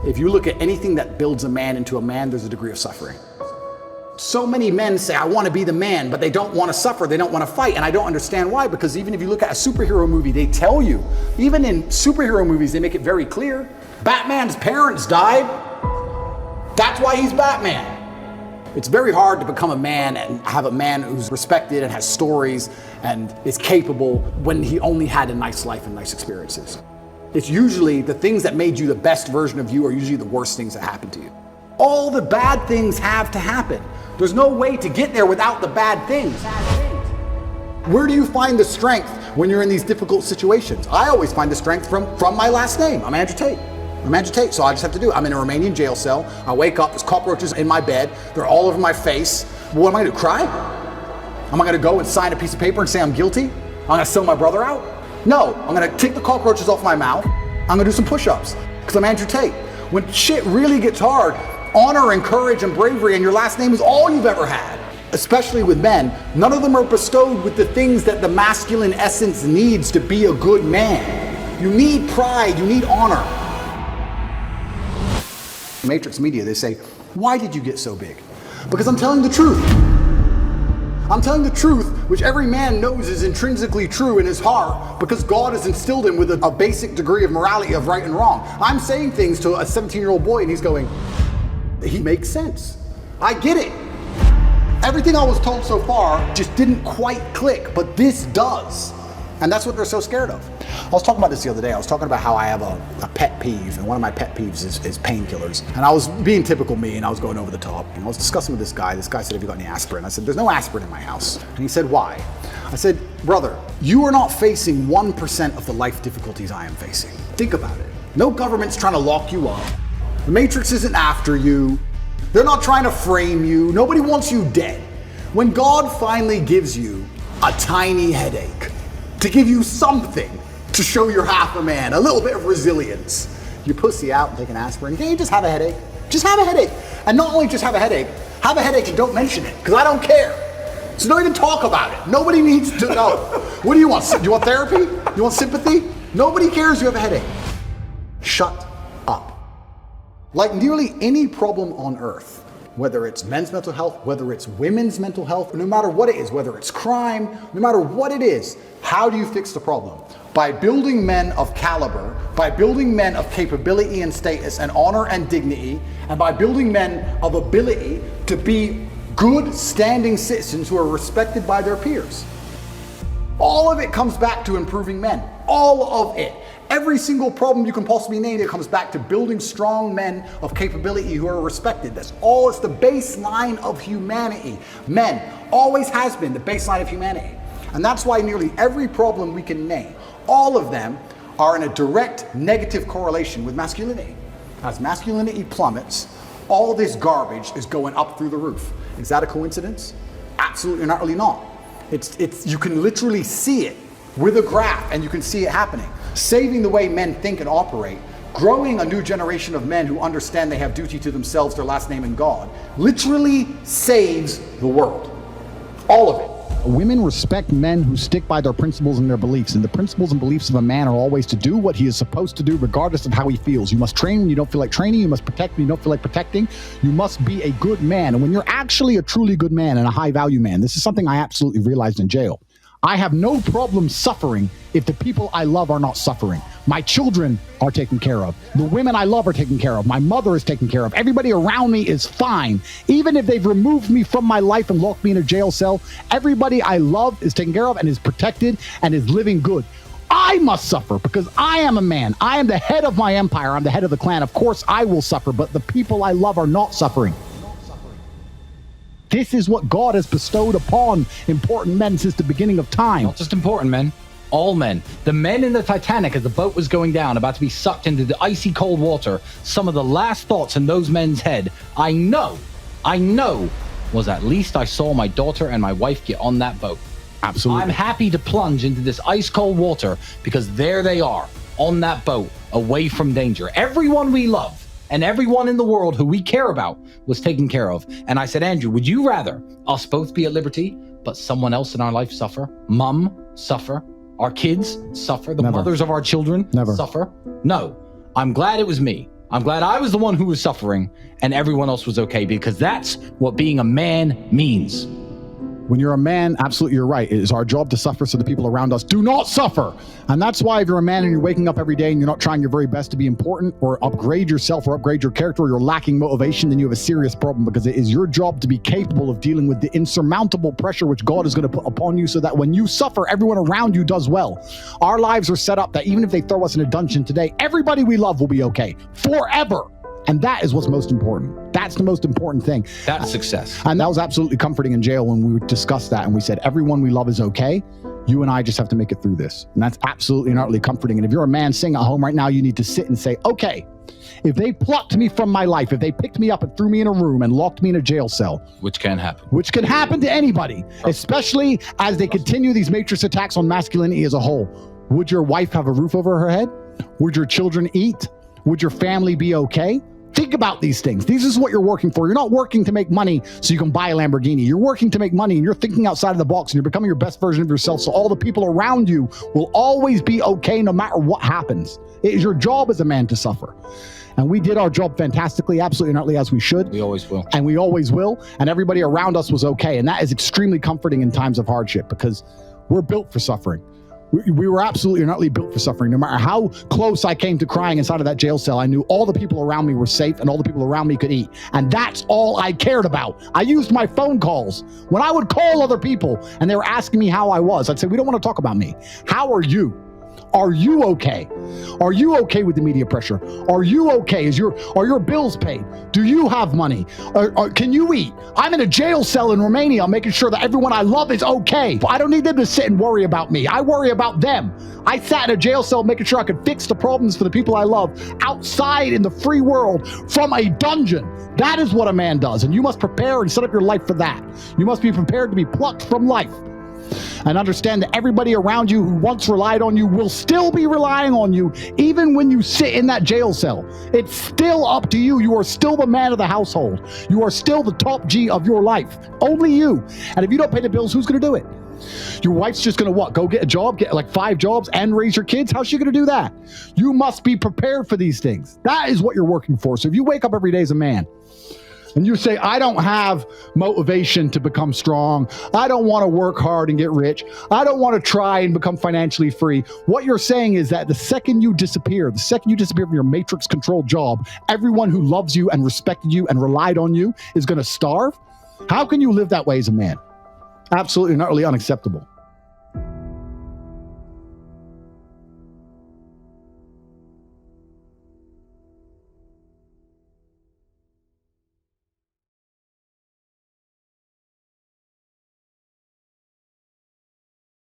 If you look at anything that builds a man into a man, there's a degree of suffering. So many men say, I want to be the man, but they don't want to suffer, they don't want to fight, and I don't understand why, because even if you look at a superhero movie, they tell you, even in superhero movies, they make it very clear, Batman's parents died, that's why he's Batman. It's very hard to become a man and have a man who's respected and has stories and is capable when he only had a nice life and nice experiences. It's usually the things that made you the best version of you are usually the worst things that happen to you. All the bad things have to happen. There's no way to get there without the bad things. Where do you find the strength when you're in these difficult situations? I always find the strength from my last name. I'm Andrew Tate. I'm Andrew Tate, so I just have to do it. I'm in a Romanian jail cell. I wake up, there's cockroaches in my bed. They're all over my face. What am I gonna do, cry? Am I gonna go and sign a piece of paper and say I'm guilty? I'm gonna sell my brother out? No, I'm gonna take the cockroaches off my mouth. I'm gonna do some push-ups, because I'm Andrew Tate. When shit really gets hard, honor and courage and bravery and your last name is all you've ever had. Especially with men, none of them are bestowed with the things that the masculine essence needs to be a good man. You need pride, you need honor. Matrix Media, they say, why did you get so big? Because I'm telling the truth. I'm telling the truth, which every man knows is intrinsically true in his heart, because God has instilled him with a basic degree of morality of right and wrong. I'm saying things to a 17-year-old boy and he's going, he makes sense. I get it. Everything I was told so far just didn't quite click, but this does. And that's what they're so scared of. I was talking about this the other day. I was talking about how I have a pet peeve, and one of my pet peeves is painkillers. And I was being typical me, and I was going over the top. And I was discussing with this guy. This guy said, have you got any aspirin? I said, there's no aspirin in my house. And he said, why? I said, brother, you are not facing 1% of the life difficulties I am facing. Think about it. No government's trying to lock you up. The Matrix isn't after you. They're not trying to frame you. Nobody wants you dead. When God finally gives you a tiny headache, to give you something to show you're half a man, a little bit of resilience, you pussy out and take an aspirin. Can't you just have a headache? Just have a headache. And not only just have a headache and don't mention it, because I don't care. So don't even talk about it. Nobody needs to know. What do you want? Do you want therapy? You want sympathy? Nobody cares you have a headache. Shut up. Like nearly any problem on earth, whether it's men's mental health, whether it's women's mental health, no matter what it is, whether it's crime, no matter what it is, how do you fix the problem? By building men of caliber, by building men of capability and status and honor and dignity, and by building men of ability to be good standing citizens who are respected by their peers. All of it comes back to improving men. All of it. Every single problem you can possibly name, it comes back to building strong men of capability who are respected. That's all. It's the baseline of humanity. Men always has been the baseline of humanity. And that's why nearly every problem we can name, all of them are in a direct negative correlation with masculinity. As masculinity plummets, all this garbage is going up through the roof. Is that a coincidence? Absolutely not, really not. You can literally see it with a graph, and you can see it happening. Saving the way men think and operate, growing a new generation of men who understand they have duty to themselves, their last name, and God, literally saves the world. All of it. Women respect men who stick by their principles and their beliefs, and the principles and beliefs of a man are always to do what he is supposed to do regardless of how he feels. You must train when you don't feel like training. You must protect when you don't feel like protecting. You must be a good man. And when you're actually a truly good man and a high value man, this is something I absolutely realized in jail. I have no problem suffering if the people I love are not suffering. My children are taken care of. The women I love are taken care of. My mother is taken care of. Everybody around me is fine. Even if they've removed me from my life and locked me in a jail cell, everybody I love is taken care of and is protected and is living good. I must suffer because I am a man. I am the head of my empire. I'm the head of the clan. Of course I will suffer, but the people I love are not suffering. This is what God has bestowed upon important men since the beginning of time. Not just important men, all men. The men in the Titanic as the boat was going down, about to be sucked into the icy cold water, some of the last thoughts in those men's head, I know, was at least I saw my daughter and my wife get on that boat. Absolutely. I'm happy to plunge into this ice cold water because there they are on that boat, away from danger. Everyone we love and everyone in the world who we care about was taken care of. And I said, Andrew, would you rather us both be at liberty, but someone else in our life suffer? Mom suffer? Our kids suffer? The Never. mothers of our children Never. suffer? No, I'm glad it was me. I'm glad I was the one who was suffering and everyone else was okay, because that's what being a man means. When you're a man, absolutely, you're right. It is our job to suffer so the people around us do not suffer. And that's why if you're a man and you're waking up every day and you're not trying your very best to be important or upgrade yourself or upgrade your character, or you're lacking motivation, then you have a serious problem, because it is your job to be capable of dealing with the insurmountable pressure which God is going to put upon you, so that when you suffer, everyone around you does well. Our lives are set up that even if they throw us in a dungeon today, everybody we love will be okay forever. And that is what's most important. That's the most important thing. That's success. And that was absolutely comforting in jail when we discussed that. And we said, everyone we love is okay. You and I just have to make it through this. And that's absolutely and utterly comforting. And if you're a man sitting at home right now, you need to sit and say, okay, if they plucked me from my life, if they picked me up and threw me in a room and locked me in a jail cell, which can happen. Which can happen to anybody, especially as they continue these matrix attacks on masculinity as a whole. Would your wife have a roof over her head? Would your children eat? Would your family be okay? Think about these things. This is what you're working for. You're not working to make money so you can buy a Lamborghini. You're working to make money, and you're thinking outside of the box, and you're becoming your best version of yourself, so all the people around you will always be okay no matter what happens. It is your job as a man to suffer. And we did our job fantastically, absolutely and utterly, as we should. We always will. And we always will. And everybody around us was okay. And that is extremely comforting in times of hardship, because we're built for suffering. We were absolutely and utterly built for suffering. No matter how close I came to crying inside of that jail cell, I knew all the people around me were safe and all the people around me could eat. And that's all I cared about. I used my phone calls. When I would call other people and they were asking me how I was, I'd say, we don't want to talk about me. How are you? Are you okay? Are you okay with the media pressure? Are you okay? Are your bills paid? Do you have money? Can you eat? I'm in a jail cell in Romania. I'm making sure that everyone I love is okay. I don't need them to sit and worry about me. I worry about them. I sat in a jail cell making sure I could fix the problems for the people I love outside in the free world from a dungeon. That is what a man does. And you must prepare and set up your life for that. You must be prepared to be plucked from life. And understand that everybody around you who once relied on you will still be relying on you, even when you sit in that jail cell. It's still up to you. You are still the man of the household. You are still the top G of your life. Only you. And if you don't pay the bills, who's going to do it? Your wife's just going to what? Go get a job, get like 5 jobs and raise your kids? How's she going to do that? You must be prepared for these things. That is what you're working for. So if you wake up every day as a man, and you say, I don't have motivation to become strong. I don't want to work hard and get rich. I don't want to try and become financially free. What you're saying is that the second you disappear from your matrix-controlled job, everyone who loves you and respected you and relied on you is going to starve? How can you live that way as a man? Absolutely and utterly unacceptable.